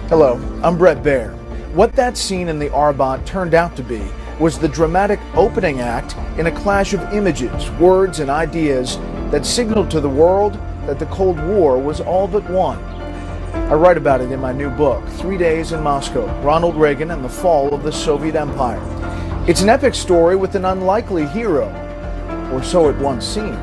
Hello, I'm Brett Baer. What that scene in the Arbonne turned out to be was the dramatic opening act in a clash of images, words, and ideas that signaled to the world that the Cold War was all but won. I write about it in my new book, 3 Days in Moscow, Ronald Reagan and the Fall of the Soviet Empire. It's an epic story with an unlikely hero, or so it once seemed.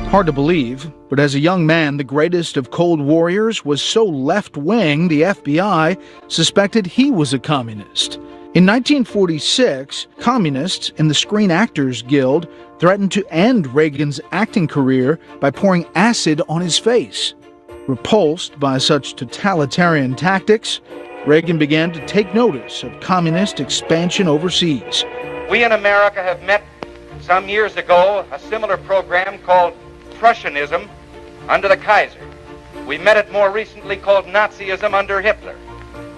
Hard to believe, but as a young man, the greatest of Cold Warriors was so left-wing the FBI suspected he was a communist. In 1946, communists in the Screen Actors Guild threatened to end Reagan's acting career by pouring acid on his face. Repulsed by such totalitarian tactics, Reagan began to take notice of communist expansion overseas. We in America have met some years ago a similar program called Prussianism under the Kaiser. We met it more recently called Nazism under Hitler.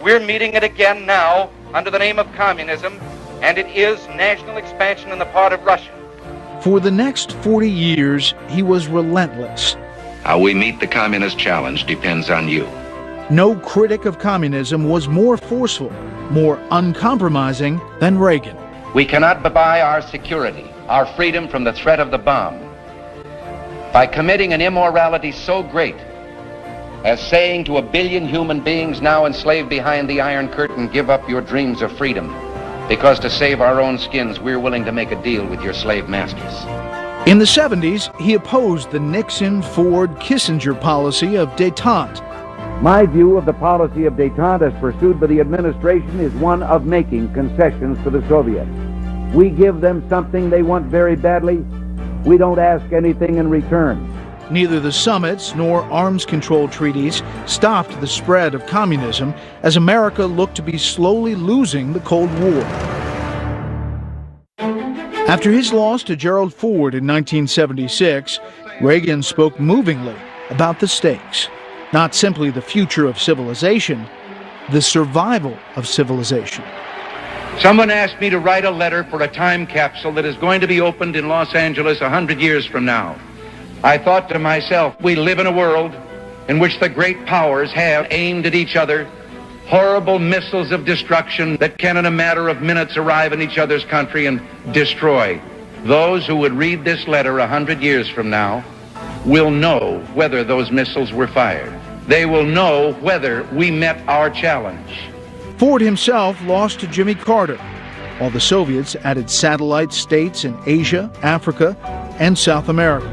We're meeting it again now under the name of communism, and it is national expansion on the part of Russia. For the next 40 years, he was relentless. How we meet the communist challenge depends on you. No critic of communism was more forceful, more uncompromising than Reagan. We cannot buy our security, our freedom from the threat of the bomb, by committing an immorality so great as saying to 1 billion human beings now enslaved behind the Iron Curtain, give up your dreams of freedom, because to save our own skins, we're willing to make a deal with your slave masters. In the 70s, he opposed the Nixon, Ford, Kissinger policy of détente. My view of the policy of détente as pursued by the administration is one of making concessions to the Soviets. We give them something they want very badly. We don't ask anything in return. Neither the summits nor arms control treaties stopped the spread of communism as America looked to be slowly losing the Cold War. After his loss to Gerald Ford in 1976, Reagan spoke movingly about the stakes. Not simply the future of civilization, the survival of civilization. Someone asked me to write a letter for a time capsule that is going to be opened in Los Angeles 100 years from now. I thought to myself, we live in a world in which the great powers have aimed at each other horrible missiles of destruction that can in a matter of minutes arrive in each other's country and destroy. Those who would read this letter 100 years from now will know whether those missiles were fired. They will know whether we met our challenge. Ford himself lost to Jimmy Carter, while the Soviets added satellite states in Asia, Africa, and South America.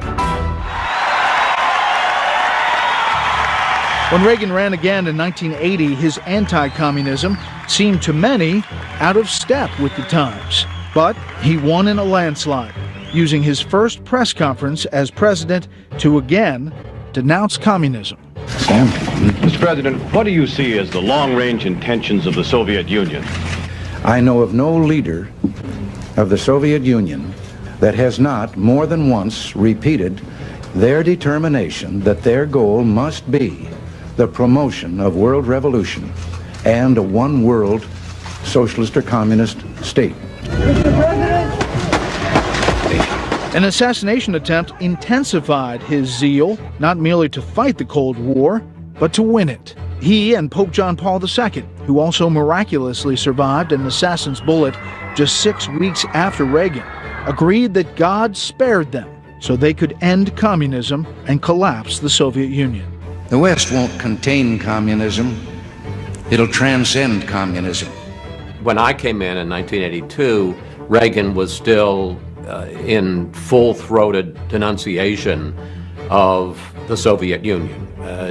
When Reagan ran again in 1980, his anti-communism seemed to many out of step with the times. But he won in a landslide, using his first press conference as president to again denounce communism. Mr. President, what do you see as the long-range intentions of the Soviet Union? I know of no leader of the Soviet Union that has not more than once repeated their determination that their goal must be the promotion of world revolution and a one-world socialist or communist state. An assassination attempt intensified his zeal, not merely to fight the Cold War, but to win it. He and Pope John Paul II, who also miraculously survived an assassin's bullet just 6 weeks after Reagan, agreed that God spared them so they could end communism and collapse the Soviet Union. The West won't contain communism. It'll transcend communism. When I came in 1982, Reagan was still in full-throated denunciation of the Soviet Union.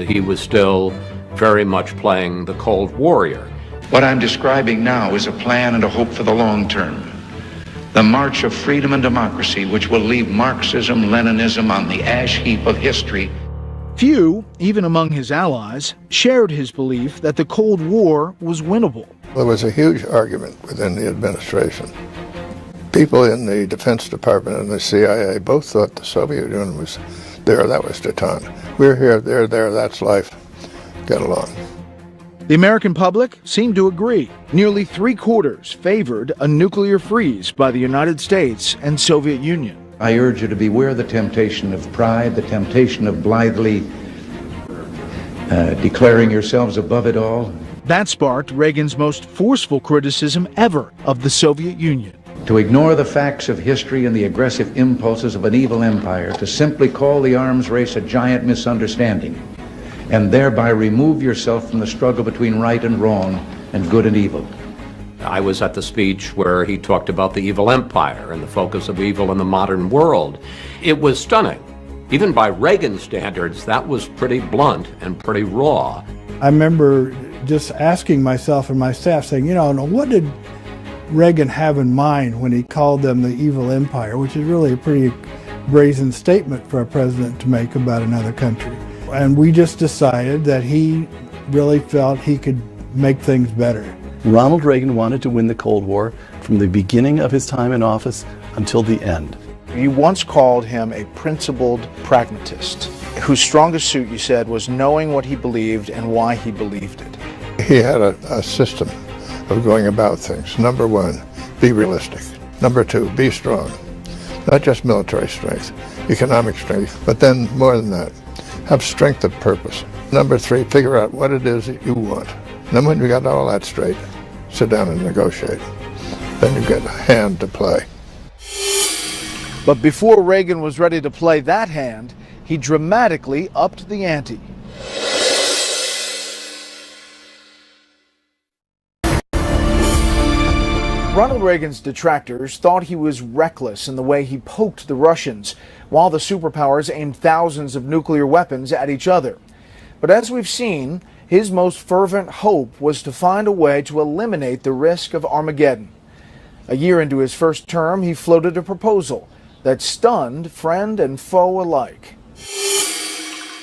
He was still very much playing the Cold Warrior. What I'm describing now is a plan and a hope for the long term. The march of freedom and democracy, which will leave Marxism, Leninism on the ash heap of history. Few, even among his allies, shared his belief that the Cold War was winnable. There was a huge argument within the administration. People in the Defense Department and the CIA both thought the Soviet Union was there, that was détente. We're here, they're there, that's life. Get along. The American public seemed to agree. Nearly 3/4 favored a nuclear freeze by the United States and Soviet Union. I urge you to beware the temptation of pride, the temptation of blithely declaring yourselves above it all. That sparked Reagan's most forceful criticism ever of the Soviet Union. To ignore the facts of history and the aggressive impulses of an evil empire, to simply call the arms race a giant misunderstanding, and thereby remove yourself from the struggle between right and wrong and good and evil. I was at the speech where he talked about the evil empire and the focus of evil in the modern world. It was stunning. Even by Reagan standards, that was pretty blunt and pretty raw. I remember just asking myself and my staff, saying, what did Reagan have in mind when he called them the evil empire, which is really a pretty brazen statement for a president to make about another country. And we just decided that he really felt he could make things better. Ronald Reagan wanted to win the Cold War from the beginning of his time in office until the end. You once called him a principled pragmatist, whose strongest suit, you said, was knowing what he believed and why he believed it. He had a system of going about things. Number one, be realistic. Number two, be strong. Not just military strength, economic strength, but then more than that, have strength of purpose. Number three, figure out what it is that you want. And then when you got all that straight, sit down and negotiate. Then you get a hand to play. But before Reagan was ready to play that hand, he dramatically upped the ante. Ronald Reagan's detractors thought he was reckless in the way he poked the Russians, while the superpowers aimed thousands of nuclear weapons at each other. But as we've seen, his most fervent hope was to find a way to eliminate the risk of Armageddon. A year into his first term, he floated a proposal that stunned friend and foe alike.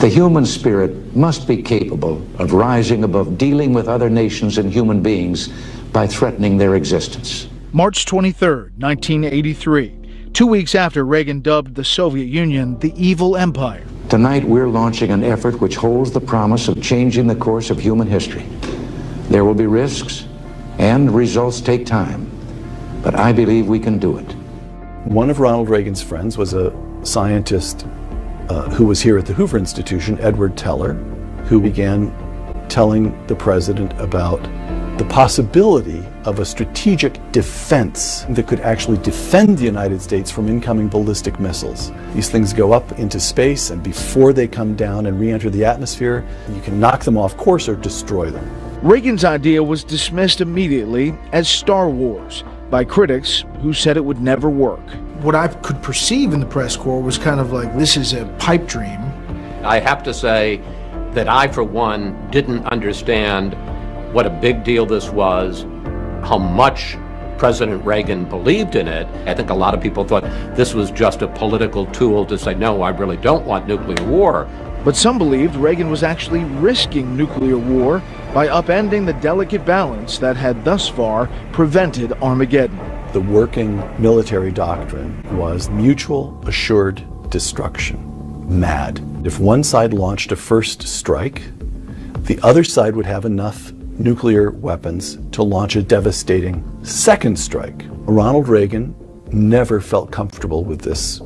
The human spirit must be capable of rising above dealing with other nations and human beings by threatening their existence. March 23, 1983, 2 weeks after Reagan dubbed the Soviet Union the evil empire. Tonight we're launching an effort which holds the promise of changing the course of human history. There will be risks, and results take time, but I believe we can do it. One of Ronald Reagan's friends was a scientist who was here at the Hoover Institution, Edward Teller, who began telling the president about the possibility of a strategic defense that could actually defend the United States from incoming ballistic missiles. These things go up into space, and before they come down and re-enter the atmosphere, you can knock them off course or destroy them. Reagan's idea was dismissed immediately as Star Wars by critics who said it would never work. What I could perceive in the press corps was kind of like, this is a pipe dream. I have to say that I, for one, didn't understand what a big deal this was, how much President Reagan believed in it. I think a lot of people thought this was just a political tool to say, no, I really don't want nuclear war. But some believed Reagan was actually risking nuclear war by upending the delicate balance that had thus far prevented Armageddon. The working military doctrine was mutual assured destruction. MAD. If one side launched a first strike, the other side would have enough nuclear weapons to launch a devastating second strike. Ronald Reagan never felt comfortable with this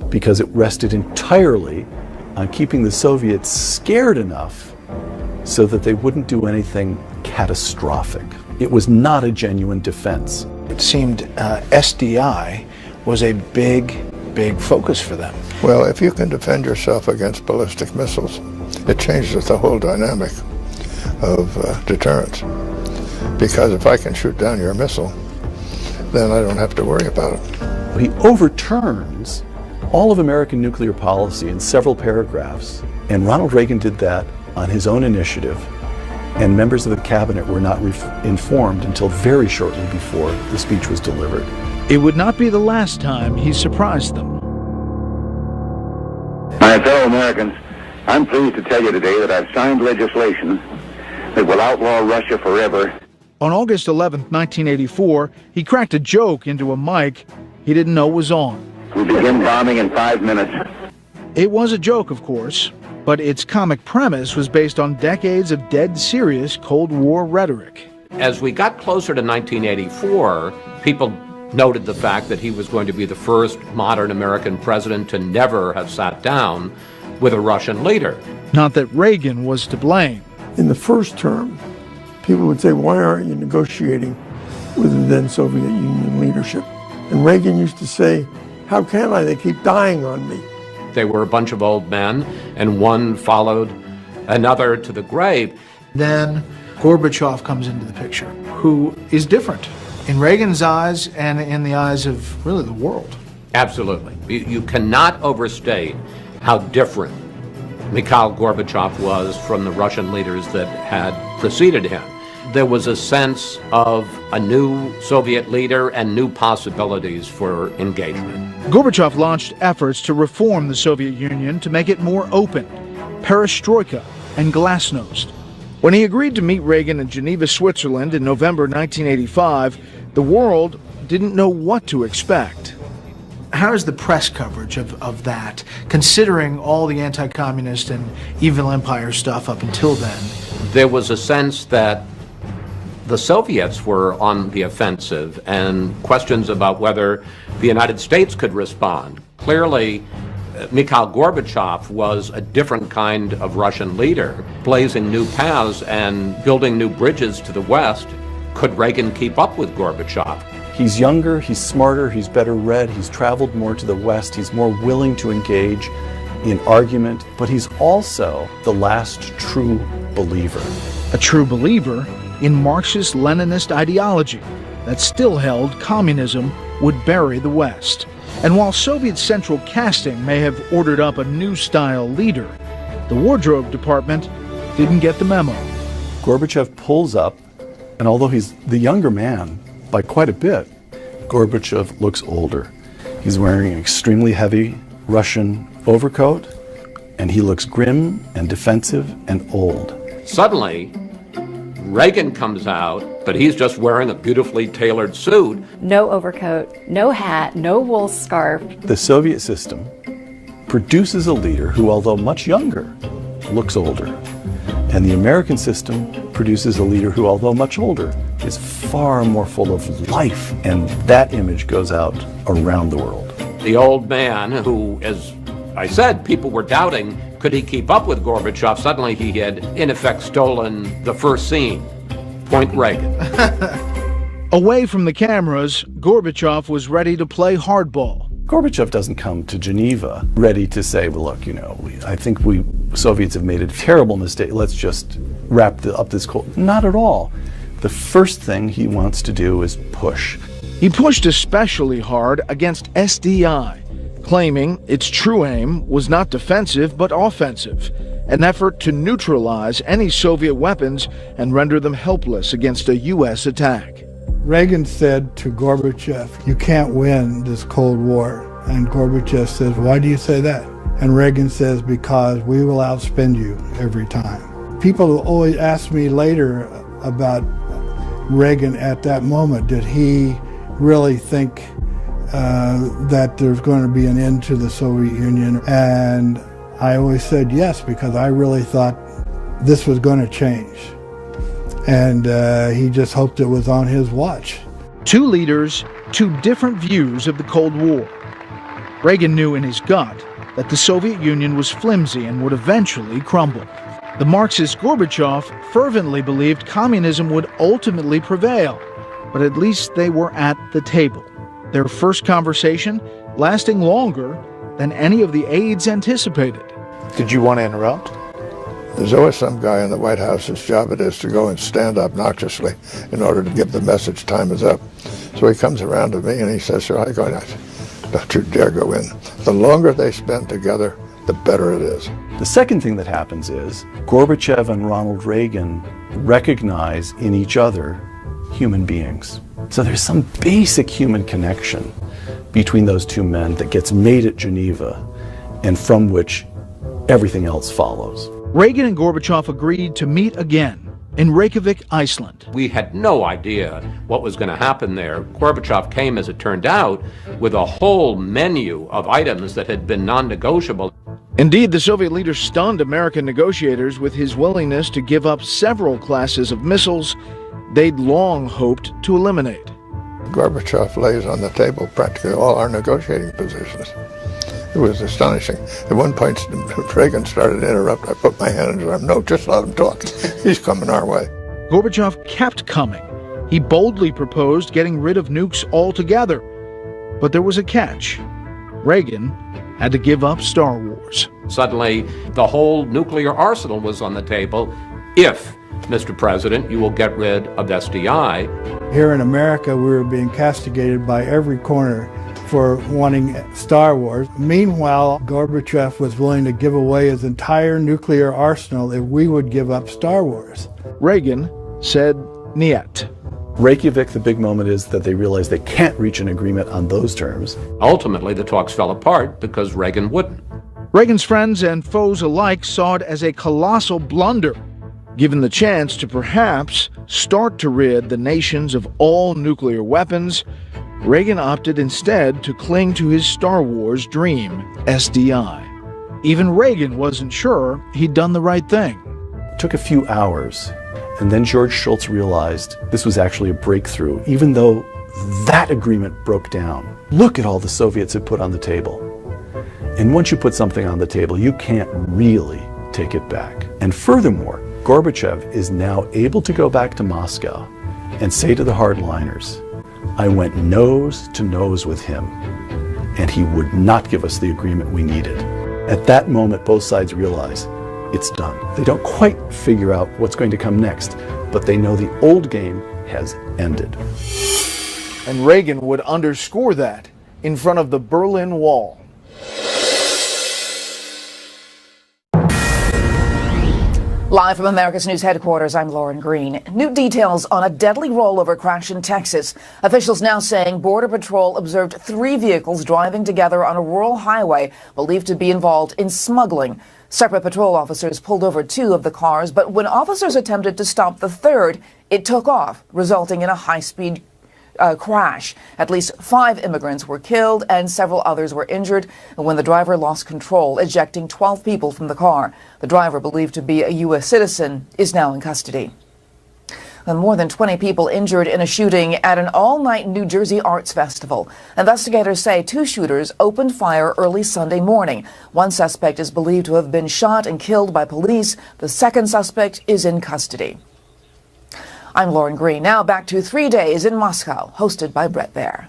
because it rested entirely on keeping the Soviets scared enough so that they wouldn't do anything catastrophic. It was not a genuine defense. It seemed SDI was a big focus for them. Well, if you can defend yourself against ballistic missiles, it changes the whole dynamic of deterrence. Because if I can shoot down your missile, then I don't have to worry about it. He overturns all of American nuclear policy in several paragraphs, and Ronald Reagan did that on his own initiative, and members of the cabinet were not informed until very shortly before the speech was delivered. It would not be the last time he surprised them. My fellow Americans, I'm pleased to tell you today that I've signed legislation that will outlaw Russia forever. On August 11, 1984, he cracked a joke into a mic he didn't know was on. We begin bombing in 5 minutes. It was a joke, of course, but its comic premise was based on decades of dead serious Cold War rhetoric. As we got closer to 1984, people noted the fact that he was going to be the first modern American president to never have sat down with a Russian leader. Not that Reagan was to blame. In the first term, people would say, why aren't you negotiating with the then Soviet Union leadership? And Reagan used to say, how can I? They keep dying on me. They were a bunch of old men, and one followed another to the grave. Then Gorbachev comes into the picture, who is different in Reagan's eyes and in the eyes of really the world. Absolutely. You cannot overstate how different Mikhail Gorbachev was from the Russian leaders that had preceded him. There was a sense of a new Soviet leader and new possibilities for engagement. Gorbachev launched efforts to reform the Soviet Union to make it more open, perestroika and glasnost. When he agreed to meet Reagan in Geneva, Switzerland in November 1985, the world didn't know what to expect. How is the press coverage of that, considering all the anti-communist and evil empire stuff up until then? There was a sense that the Soviets were on the offensive, and questions about whether the United States could respond. Clearly, Mikhail Gorbachev was a different kind of Russian leader, blazing new paths and building new bridges to the West. Could Reagan keep up with Gorbachev? He's younger, he's smarter, he's better read, he's traveled more to the West, he's more willing to engage in argument, but he's also the last true believer. A true believer in Marxist-Leninist ideology that still held communism would bury the West. And while Soviet Central Casting may have ordered up a new style leader, the Wardrobe Department didn't get the memo. Gorbachev pulls up, and although he's the younger man by quite a bit, Gorbachev looks older. He's wearing an extremely heavy Russian overcoat, and he looks grim and defensive and old. Suddenly, Reagan comes out, but he's just wearing a beautifully tailored suit. No overcoat, no hat, no wool scarf. The Soviet system produces a leader who, although much younger, looks older. And the American system produces a leader who, although much older, is far more full of life. And that image goes out around the world. The old man who, as I said, people were doubting, could he keep up with Gorbachev? Suddenly he had, in effect, stolen the first scene. Point Reagan. Away from the cameras, Gorbachev was ready to play hardball. Gorbachev doesn't come to Geneva ready to say, well, look, I think we Soviets have made a terrible mistake. Let's just wrap up this Cold. Not at all. The first thing he wants to do is push. He pushed especially hard against SDI, claiming its true aim was not defensive but offensive, an effort to neutralize any Soviet weapons and render them helpless against a U.S. attack. Reagan said to Gorbachev, you can't win this Cold War. And Gorbachev says, why do you say that? And Reagan says, because we will outspend you every time. People always ask me later about Reagan at that moment. Did he really think that there's going to be an end to the Soviet Union? And I always said yes, because I really thought this was going to change. And he just hoped it was on his watch. Two leaders, two different views of the Cold War. Reagan knew in his gut that the Soviet Union was flimsy and would eventually crumble. The Marxist Gorbachev fervently believed communism would ultimately prevail, but at least they were at the table. Their first conversation lasting longer than any of the aides anticipated. Did you want to interrupt? There's always some guy in the White House whose job it is to go and stand obnoxiously in order to give the message time is up. So he comes around to me and he says, sir, I go, don't you dare go in. The longer they spend together, the better it is. The second thing that happens is Gorbachev and Ronald Reagan recognize in each other human beings. So there's some basic human connection between those two men that gets made at Geneva and from which everything else follows. Reagan and Gorbachev agreed to meet again in Reykjavik, Iceland. We had no idea what was going to happen there. Gorbachev came, as it turned out, with a whole menu of items that had been non-negotiable. Indeed, the Soviet leader stunned American negotiators with his willingness to give up several classes of missiles they'd long hoped to eliminate. Gorbachev lays on the table practically all our negotiating positions. It was astonishing. At one point, Reagan started to interrupt. I put my hand on his arm. No, just let him talk. He's coming our way. Gorbachev kept coming. He boldly proposed getting rid of nukes altogether. But there was a catch. Reagan had to give up Star Wars. Suddenly, the whole nuclear arsenal was on the table. If, Mr. President, you will get rid of SDI. Here in America, we were being castigated by every corner for wanting Star Wars. Meanwhile, Gorbachev was willing to give away his entire nuclear arsenal if we would give up Star Wars. Reagan said niet. Reykjavik, the big moment is that they realized they can't reach an agreement on those terms. Ultimately, the talks fell apart because Reagan wouldn't. Reagan's friends and foes alike saw it as a colossal blunder. Given the chance to perhaps start to rid the nations of all nuclear weapons, Reagan opted instead to cling to his Star Wars dream, SDI. Even Reagan wasn't sure he'd done the right thing. It took a few hours, and then George Shultz realized this was actually a breakthrough, even though that agreement broke down. Look at all the Soviets had put on the table. And once you put something on the table, you can't really take it back. And furthermore, Gorbachev is now able to go back to Moscow and say to the hardliners, I went nose to nose with him, and he would not give us the agreement we needed. At that moment, both sides realize it's done. They don't quite figure out what's going to come next, but they know the old game has ended. And Reagan would underscore that in front of the Berlin Wall. Live from America's News headquarters, I'm Lauren Green. New details on a deadly rollover crash in Texas. Officials now saying Border Patrol observed 3 vehicles driving together on a rural highway believed to be involved in smuggling. Separate patrol officers pulled over 2 of the cars, but when officers attempted to stop the third, it took off, resulting in a high-speed crash. At least 5 immigrants were killed and several others were injured when the driver lost control, ejecting 12 people from the car. The driver, believed to be a U.S. citizen, is now in custody. And more than 20 people injured in a shooting at an all-night New Jersey arts festival. Investigators say 2 shooters opened fire early Sunday morning. One suspect is believed to have been shot and killed by police. The second suspect is in custody. I'm Lauren Green. Now back to 3 Days in Moscow, hosted by Brett Baer.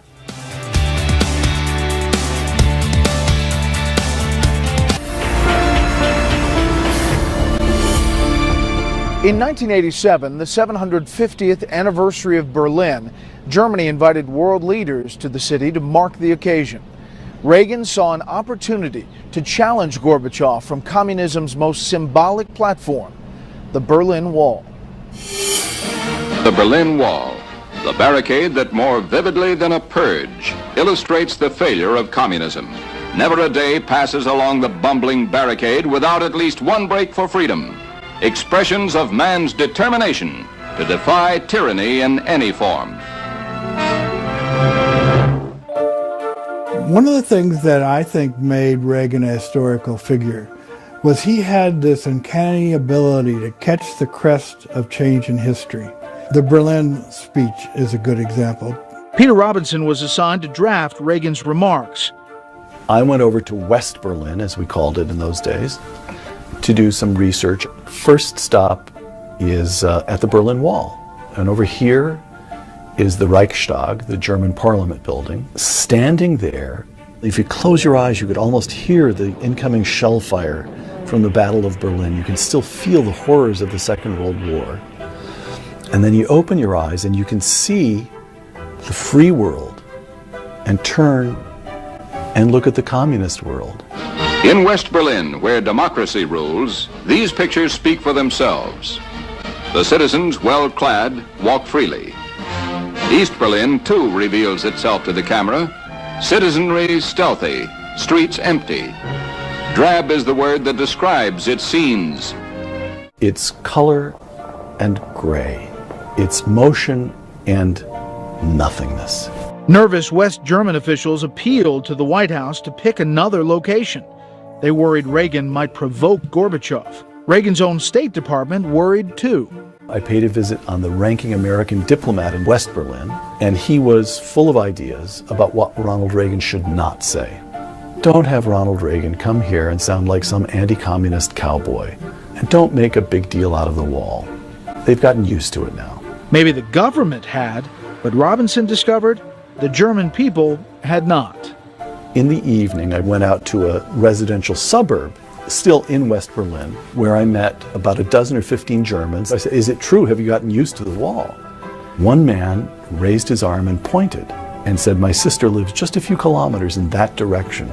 In 1987, the 750th anniversary of Berlin, Germany invited world leaders to the city to mark the occasion. Reagan saw an opportunity to challenge Gorbachev from communism's most symbolic platform, the Berlin Wall. The Berlin Wall, the barricade that more vividly than a purge illustrates the failure of communism. Never a day passes along the bumbling barricade without at least one break for freedom. Expressions of man's determination to defy tyranny in any form. One of the things that I think made Reagan a historical figure was he had this uncanny ability to catch the crest of change in history. The Berlin speech is a good example. Peter Robinson was assigned to draft Reagan's remarks. I went over to West Berlin, as we called it in those days, to do some research. First stop is at the Berlin Wall. And over here is the Reichstag, the German parliament building. Standing there, if you close your eyes, you could almost hear the incoming shell fire from the Battle of Berlin. You can still feel the horrors of the Second World War. And then you open your eyes and you can see the free world and turn and look at the communist world. In West Berlin, where democracy rules, these pictures speak for themselves. The citizens, well clad, walk freely. East Berlin, too, reveals itself to the camera. Citizenry stealthy, streets empty. Drab is the word that describes its scenes. It's color and gray. It's motion and nothingness. Nervous West German officials appealed to the White House to pick another location. They worried Reagan might provoke Gorbachev. Reagan's own State Department worried too. I paid a visit on the ranking American diplomat in West Berlin, and he was full of ideas about what Ronald Reagan should not say. Don't have Ronald Reagan come here and sound like some anti-communist cowboy. And don't make a big deal out of the wall. They've gotten used to it now. Maybe the government had, but Robinson discovered the German people had not. In the evening, I went out to a residential suburb, still in West Berlin, where I met about a dozen or 15 Germans. I said, "Is it true? Have you gotten used to the wall?" One man raised his arm and pointed and said, "My sister lives just a few kilometers in that direction,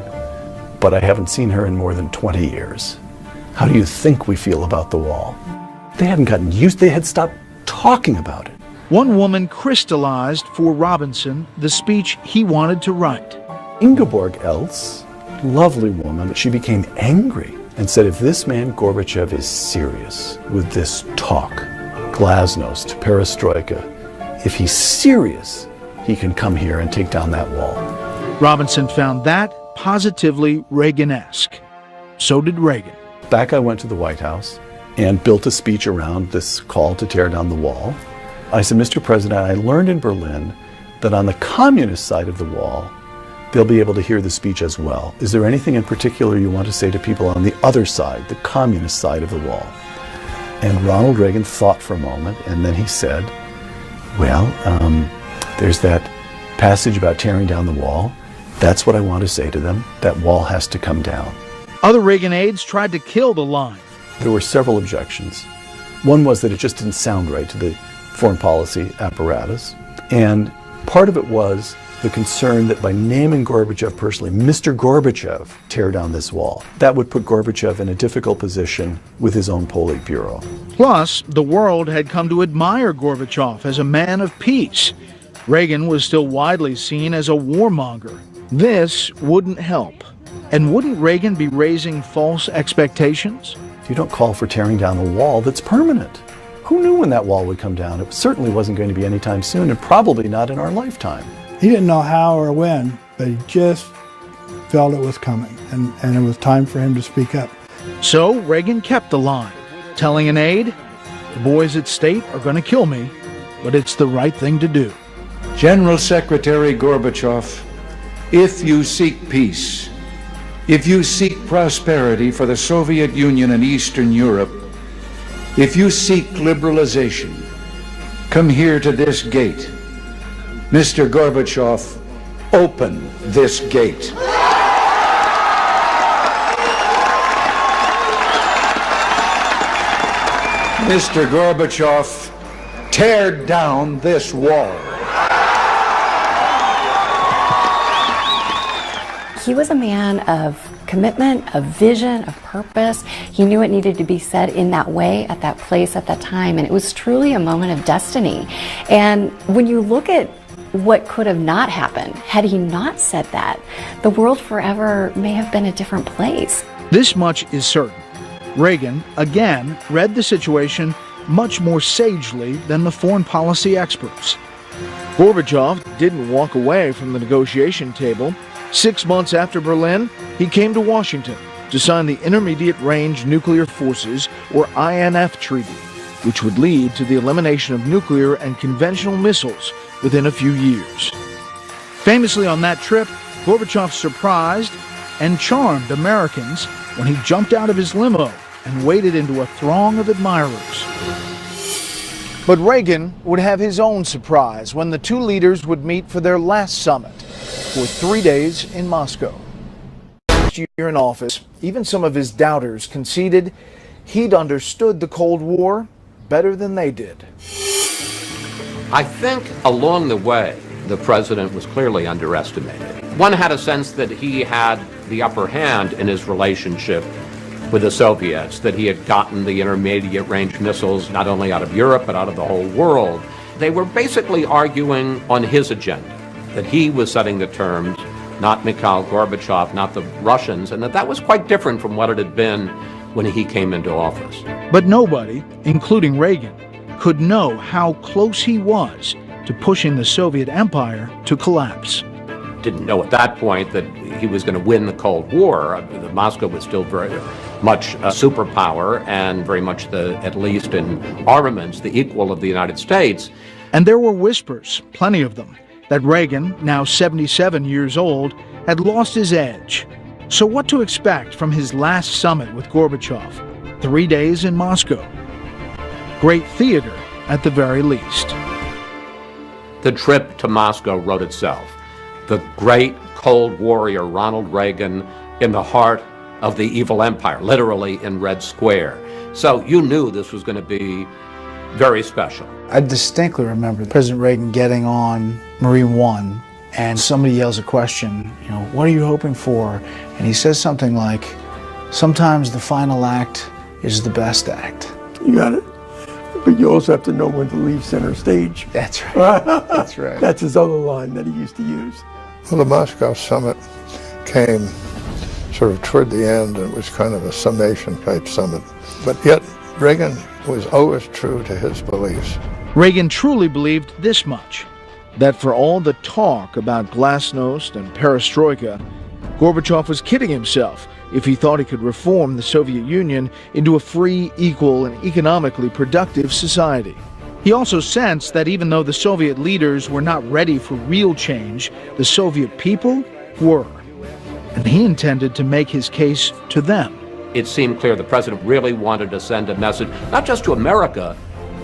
but I haven't seen her in more than 20 years. How do you think we feel about the wall?" They hadn't gotten used, they had stopped talking about it. One woman crystallized for Robinson the speech he wanted to write. Ingeborg Elz, lovely woman, she became angry and said, if this man Gorbachev is serious with this talk, glasnost, perestroika, if he's serious, he can come here and take down that wall. Robinson found that positively Reagan-esque. So did Reagan. Back I went to the White House and built a speech around this call to tear down the wall. I said, Mr. President, I learned in Berlin that on the communist side of the wall, they'll be able to hear the speech as well. Is there anything in particular you want to say to people on the other side, the communist side of the wall? And Ronald Reagan thought for a moment, and then he said, well, there's that passage about tearing down the wall. That's what I want to say to them. That wall has to come down. Other Reagan aides tried to kill the line. There were several objections. One was that it just didn't sound right to the foreign policy apparatus. And part of it was the concern that by naming Gorbachev personally, Mr. Gorbachev, tear down this wall, that would put Gorbachev in a difficult position with his own Politburo. Plus, the world had come to admire Gorbachev as a man of peace. Reagan was still widely seen as a warmonger. This wouldn't help. And wouldn't Reagan be raising false expectations? You don't call for tearing down a wall that's permanent. Who knew when that wall would come down? It certainly wasn't going to be anytime soon, and probably not in our lifetime. He didn't know how or when, but he just felt it was coming, and it was time for him to speak up. So Reagan kept the line, telling an aide, the boys at State are going to kill me, but it's the right thing to do. General Secretary Gorbachev, if you seek peace, if you seek prosperity for the Soviet Union and Eastern Europe, if you seek liberalization, come here to this gate. Mr. Gorbachev, open this gate. Mr. Gorbachev, tear down this wall. He was a man of commitment, of vision, of purpose. He knew it needed to be said in that way, at that place, at that time, and it was truly a moment of destiny. And when you look at what could have not happened had he not said that, the world forever may have been a different place. This much is certain. Reagan, again, read the situation much more sagely than the foreign policy experts. Gorbachev didn't walk away from the negotiation table. 6 months after Berlin, he came to Washington to sign the Intermediate Range Nuclear Forces, or INF Treaty, which would lead to the elimination of nuclear and conventional missiles within a few years. Famously on that trip, Gorbachev surprised and charmed Americans when he jumped out of his limo and waded into a throng of admirers. But Reagan would have his own surprise when the two leaders would meet for their last summit for 3 days in Moscow. Last year in office, even some of his doubters conceded he'd understood the Cold War better than they did. I think along the way, the president was clearly underestimated. One had a sense that he had the upper hand in his relationship with the Soviets, that he had gotten the intermediate range missiles not only out of Europe, but out of the whole world. They were basically arguing on his agenda, that he was setting the terms, not Mikhail Gorbachev, not the Russians, and that was quite different from what it had been when he came into office. But nobody, including Reagan, could know how close he was to pushing the Soviet empire to collapse. didn't know at that point that he was going to win the Cold War. Moscow was still very much a superpower and very much, at least in armaments, the equal of the United States. And there were whispers, plenty of them, that Reagan, now 77 years old, had lost his edge. So what to expect from his last summit with Gorbachev? 3 days in Moscow. Great theater, at the very least. The trip to Moscow wrote itself. The great Cold Warrior Ronald Reagan in the heart of the evil empire, literally in Red Square. So you knew this was going to be very special. I distinctly remember President Reagan getting on Marine One and somebody yells a question, what are you hoping for? And he says something like, sometimes the final act is the best act. You got it. But you also have to know when to leave center stage. That's right. That's right. That's his other line that he used to use. Well, the Moscow summit came sort of toward the end, and it was kind of a summation type summit. But yet, Reagan was always true to his beliefs. Reagan truly believed this much, that for all the talk about glasnost and perestroika, Gorbachev was kidding himself if he thought he could reform the Soviet Union into a free, equal, and economically productive society. He also sensed that even though the Soviet leaders were not ready for real change, the Soviet people were. And he intended to make his case to them. It seemed clear the president really wanted to send a message, not just to America,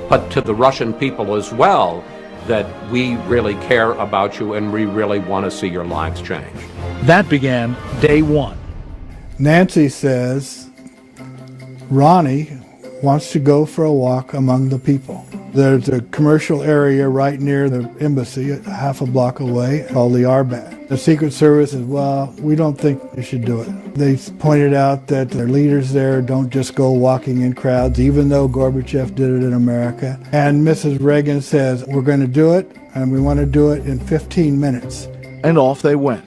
but to the Russian people as well, that we really care about you and we really want to see your lives change. That began day one. Nancy says Ronnie wants to go for a walk among the people. There's a commercial area right near the embassy, half a block away, called the Arbat. The Secret Service says, well, we don't think you should do it. They pointed out that their leaders there don't just go walking in crowds, even though Gorbachev did it in America. And Mrs. Reagan says, we're going to do it, and we want to do it in 15 minutes. And off they went.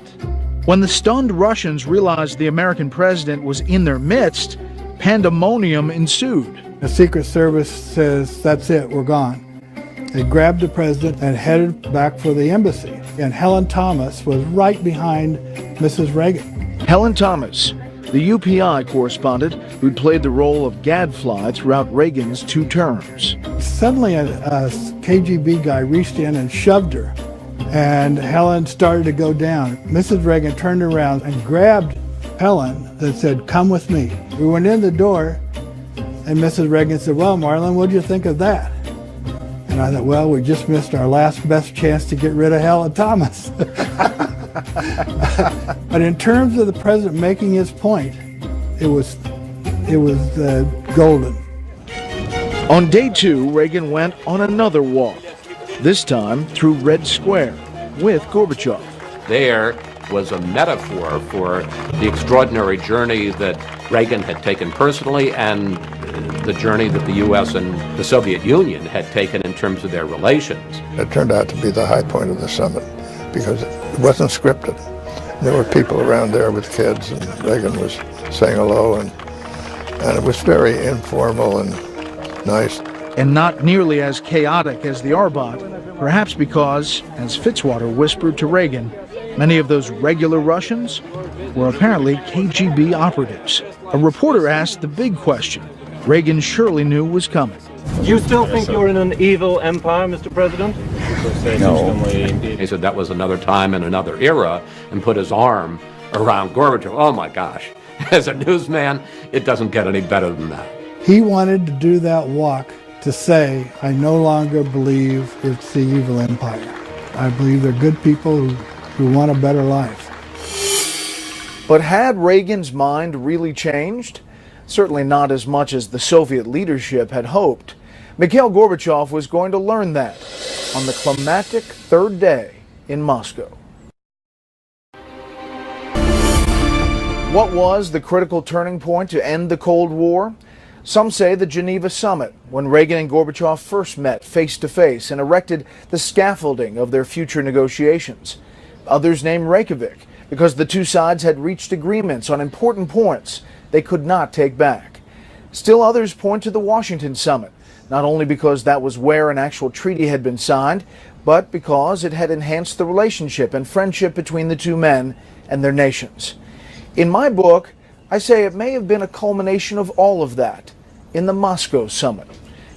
When the stunned Russians realized the American president was in their midst, pandemonium ensued. The Secret Service says, that's it, we're gone. They grabbed the president and headed back for the embassy. And Helen Thomas was right behind Mrs. Reagan. Helen Thomas, the UPI correspondent who'd played the role of gadfly throughout Reagan's 2 terms. Suddenly a KGB guy reached in and shoved her. And Helen started to go down. Mrs. Reagan turned around and grabbed Helen and said, come with me. We went in the door, and Mrs. Reagan said, well, Marlon, what do you think of that? And I thought, well, we just missed our last best chance to get rid of Helen Thomas. But in terms of the president making his point, it was golden. On day 2, Reagan went on another walk, this time through Red Square with Gorbachev. There was a metaphor for the extraordinary journey that Reagan had taken personally and the journey that the U.S. and the Soviet Union had taken in terms of their relations. It turned out to be the high point of the summit because it wasn't scripted. There were people around there with kids, and Reagan was saying hello, and it was very informal and nice. And not nearly as chaotic as the Arbat, perhaps because, as Fitzwater whispered to Reagan, many of those regular Russians were apparently KGB operatives. A reporter asked the big question Reagan surely knew was coming. You still think you're in an evil empire, Mr. President? No. He said that was another time in another era and put his arm around Gorbachev. Oh my gosh. As a newsman, it doesn't get any better than that. He wanted to do that walk to say, I no longer believe it's the evil empire. I believe they're good people who want a better life. But had Reagan's mind really changed? Certainly not as much as the Soviet leadership had hoped. Mikhail Gorbachev was going to learn that on the climactic 3rd day in Moscow. What was the critical turning point to end the Cold War? Some say the Geneva summit, when Reagan and Gorbachev first met face to face and erected the scaffolding of their future negotiations. Others name Reykjavik, because the two sides had reached agreements on important points they could not take back. Still others point to the Washington summit, not only because that was where an actual treaty had been signed, but because it had enhanced the relationship and friendship between the two men and their nations. In my book, I say it may have been a culmination of all of that in the Moscow summit.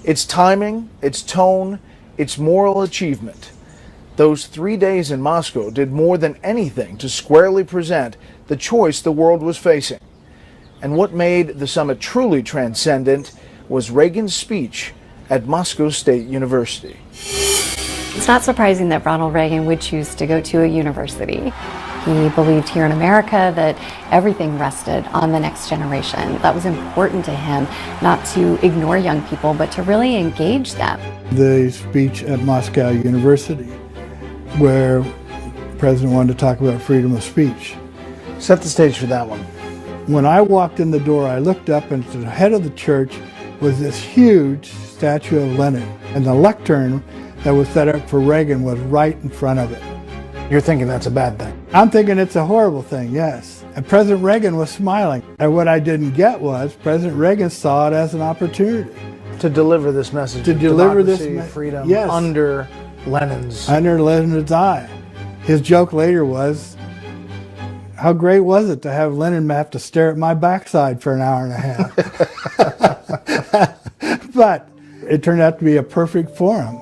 Its timing, its tone, its moral achievement. Those 3 days in Moscow did more than anything to squarely present the choice the world was facing. And what made the summit truly transcendent was Reagan's speech at Moscow State University. It's not surprising that Ronald Reagan would choose to go to a university. He believed here in America that everything rested on the next generation. That was important to him, not to ignore young people, but to really engage them. The speech at Moscow University, where the president wanted to talk about freedom of speech. Set the stage for that one. When I walked in the door, I looked up, and at the head of the church was this huge statue of Lenin, and the lectern that was set up for Reagan was right in front of it. You're thinking that's a bad thing? I'm thinking it's a horrible thing, yes. And President Reagan was smiling. And what I didn't get was President Reagan saw it as an opportunity. To deliver this message to of deliver democracy, this freedom, yes. under Lenin's eye. His joke later was, how great was it to have Lenin have to stare at my backside for an hour and a half? But it turned out to be a perfect forum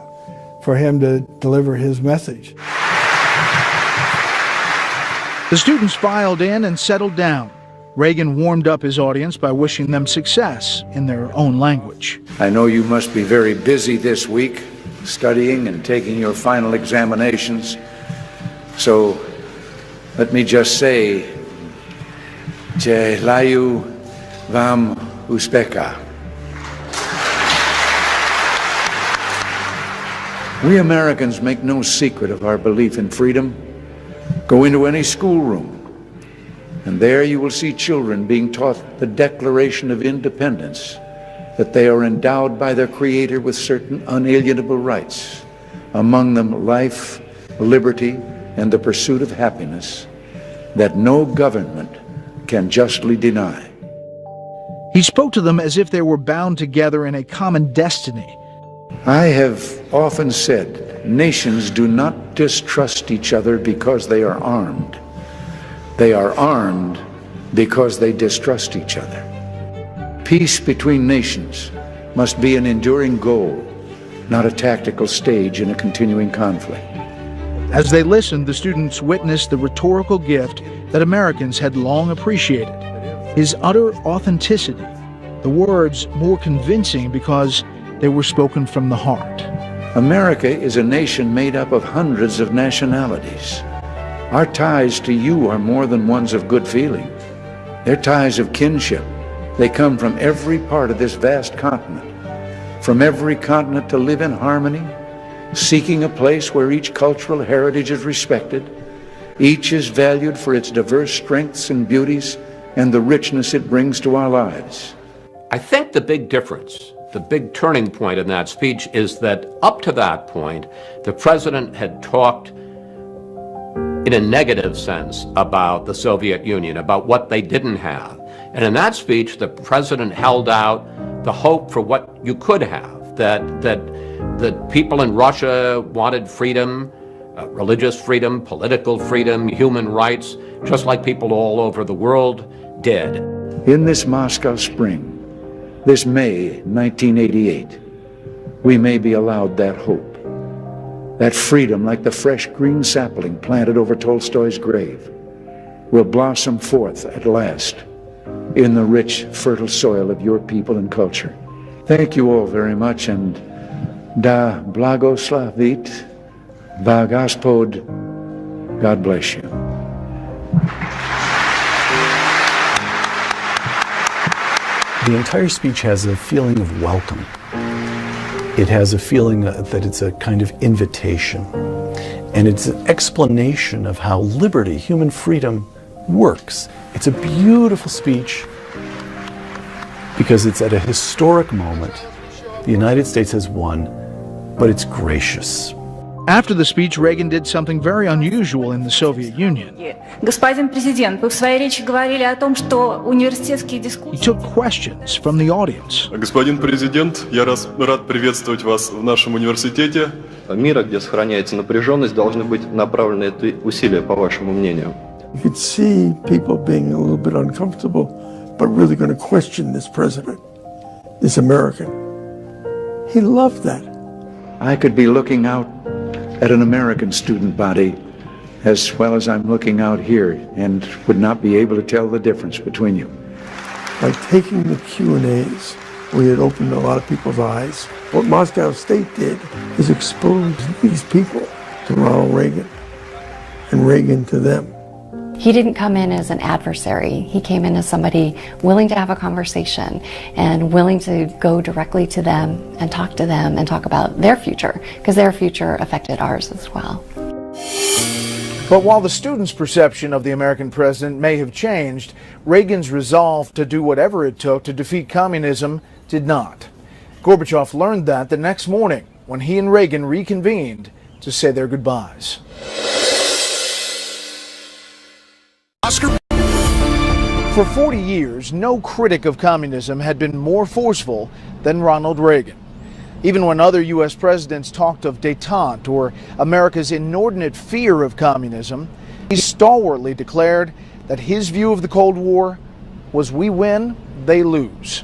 for him to deliver his message. The students filed in and settled down. Reagan warmed up his audience by wishing them success in their own language. I know you must be very busy this week, studying and taking your final examinations. So let me just say, Желаю вам успеха. We Americans make no secret of our belief in freedom. Go into any schoolroom, and there you will see children being taught the Declaration of Independence, that they are endowed by their Creator with certain unalienable rights, among them life, liberty, and the pursuit of happiness, that no government can justly deny. He spoke to them as if they were bound together in a common destiny. I have often said, nations do not distrust each other because they are armed. They are armed because they distrust each other. Peace between nations must be an enduring goal, not a tactical stage in a continuing conflict. As they listened, the students witnessed the rhetorical gift that Americans had long appreciated, his utter authenticity, the words more convincing because they were spoken from the heart. America is a nation made up of hundreds of nationalities. Our ties to you are more than ones of good feeling. They're ties of kinship. They come from every part of this vast continent, from every continent to live in harmony, seeking a place where each cultural heritage is respected, each is valued for its diverse strengths and beauties, and the richness it brings to our lives. I think the big difference, the big turning point in that speech is that up to that point, the president had talked in a negative sense about the Soviet Union, about what they didn't have. And in that speech, the president held out the hope for what you could have, that people in Russia wanted freedom, religious freedom, political freedom, human rights, just like people all over the world did. In this Moscow spring, this May 1988, we may be allowed that hope, that freedom like the fresh green sapling planted over Tolstoy's grave will blossom forth at last in the rich, fertile soil of your people and culture. Thank you all very much, and da blagoslavit va Gospod, God bless you. The entire speech has a feeling of welcome. It has a feeling that it's a kind of invitation. And it's an explanation of how liberty, human freedom, works. It's a beautiful speech because it's at a historic moment. The United States has won, but it's gracious. After the speech, Reagan did something very unusual in the Soviet Union. Господин президент, вы в своей речи говорили о том, что университетские He дискуссии... took questions from the audience. Господин президент, я рад приветствовать вас в нашем университете. Мира, где сохраняется напряженность, должны быть направлены эти усилия, по вашему мнению. You could see people being a little bit uncomfortable, but really going to question this president, this American. He loved that. I could be looking out at an American student body as well as I'm looking out here and would not be able to tell the difference between you. By taking the Q&As, we had opened a lot of people's eyes. What Moscow State did is expose these people to Ronald Reagan and Reagan to them. He didn't come in as an adversary. He came in as somebody willing to have a conversation and willing to go directly to them and talk about their future, because their future affected ours as well. But while the students' perception of the American president may have changed, Reagan's resolve to do whatever it took to defeat communism did not. Gorbachev learned that the next morning when he and Reagan reconvened to say their goodbyes. For 40 years, no critic of communism had been more forceful than Ronald Reagan. Even when other U.S. presidents talked of détente or America's inordinate fear of communism, he stalwartly declared that his view of the Cold War was we win, they lose.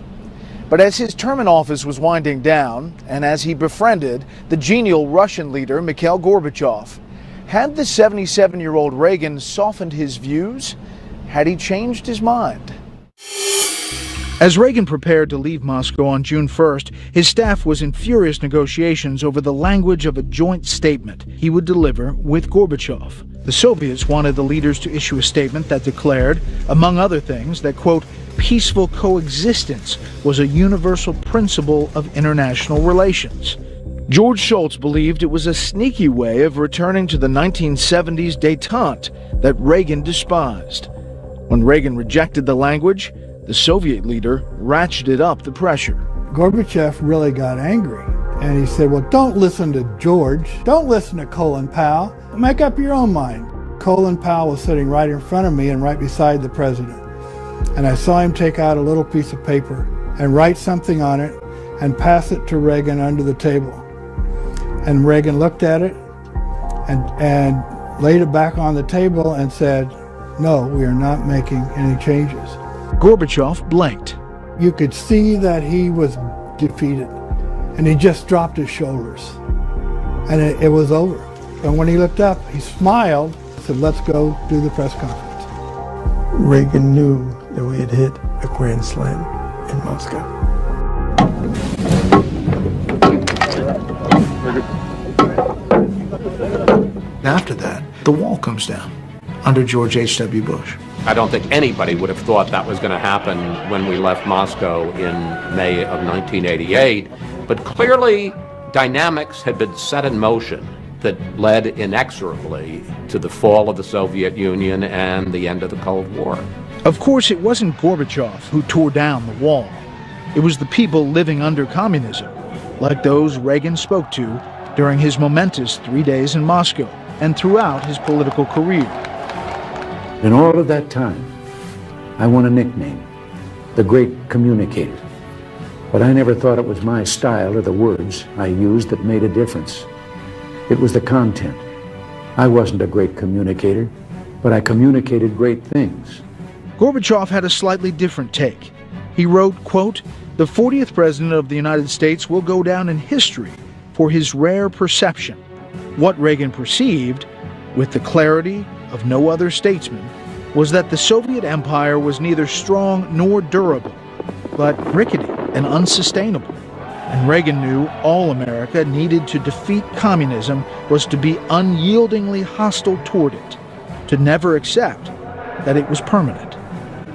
But as his term in office was winding down, and as he befriended the genial Russian leader Mikhail Gorbachev, had the 77-year-old Reagan softened his views? Had he changed his mind? As Reagan prepared to leave Moscow on June 1st, his staff was in furious negotiations over the language of a joint statement he would deliver with Gorbachev. The Soviets wanted the leaders to issue a statement that declared, among other things, that, quote, peaceful coexistence was a universal principle of international relations. George Shultz believed it was a sneaky way of returning to the 1970s détente that Reagan despised. When Reagan rejected the language, the Soviet leader ratcheted up the pressure. Gorbachev really got angry, and he said, well, don't listen to George. Don't listen to Colin Powell. Make up your own mind. Colin Powell was sitting right in front of me and right beside the president. And I saw him take out a little piece of paper and write something on it and pass it to Reagan under the table. And Reagan looked at it and laid it back on the table and said, no, we are not making any changes. Gorbachev blinked. You could see that he was defeated, and he just dropped his shoulders, and it was over. And when he looked up, he smiled, said, let's go do the press conference. Reagan knew that we had hit a grand slam in Moscow. After that, the wall comes down under George H.W. Bush. I don't think anybody would have thought that was going to happen when we left Moscow in May of 1988, but clearly dynamics had been set in motion that led inexorably to the fall of the Soviet Union and the end of the Cold War. Of course, it wasn't Gorbachev who tore down the wall. It was the people living under communism, like those Reagan spoke to during his momentous 3 days in Moscow and throughout his political career. In all of that time, I won a nickname, the Great Communicator. But I never thought it was my style or the words I used that made a difference. It was the content. I wasn't a great communicator, but I communicated great things. Gorbachev had a slightly different take. He wrote, quote, the 40th President of the United States will go down in history for his rare perception. What Reagan perceived, with the clarity of no other statesman, was that the Soviet empire was neither strong nor durable, but rickety and unsustainable. And Reagan knew all America needed to defeat communism was to be unyieldingly hostile toward it, to never accept that it was permanent.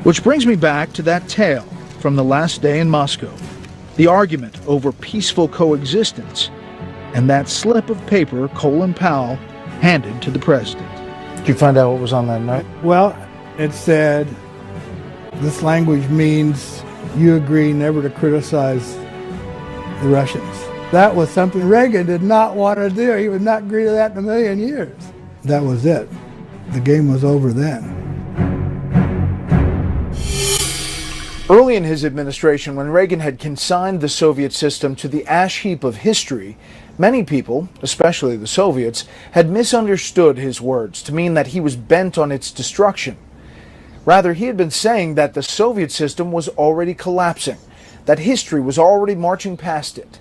Which brings me back to that tale from the last day in Moscow, the argument over peaceful coexistence, and that slip of paper Colin Powell handed to the president. Did you find out what was on that note? Well, it said, this language means you agree never to criticize the Russians. That was something Reagan did not want to do. He would not agree to that in a million years. That was it. The game was over then. Early in his administration, when Reagan had consigned the Soviet system to the ash heap of history, many people, especially the Soviets, had misunderstood his words to mean that he was bent on its destruction. Rather, he had been saying that the Soviet system was already collapsing, that history was already marching past it.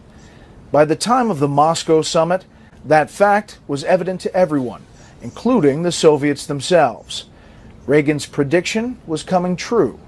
By the time of the Moscow summit, that fact was evident to everyone, including the Soviets themselves. Reagan's prediction was coming true.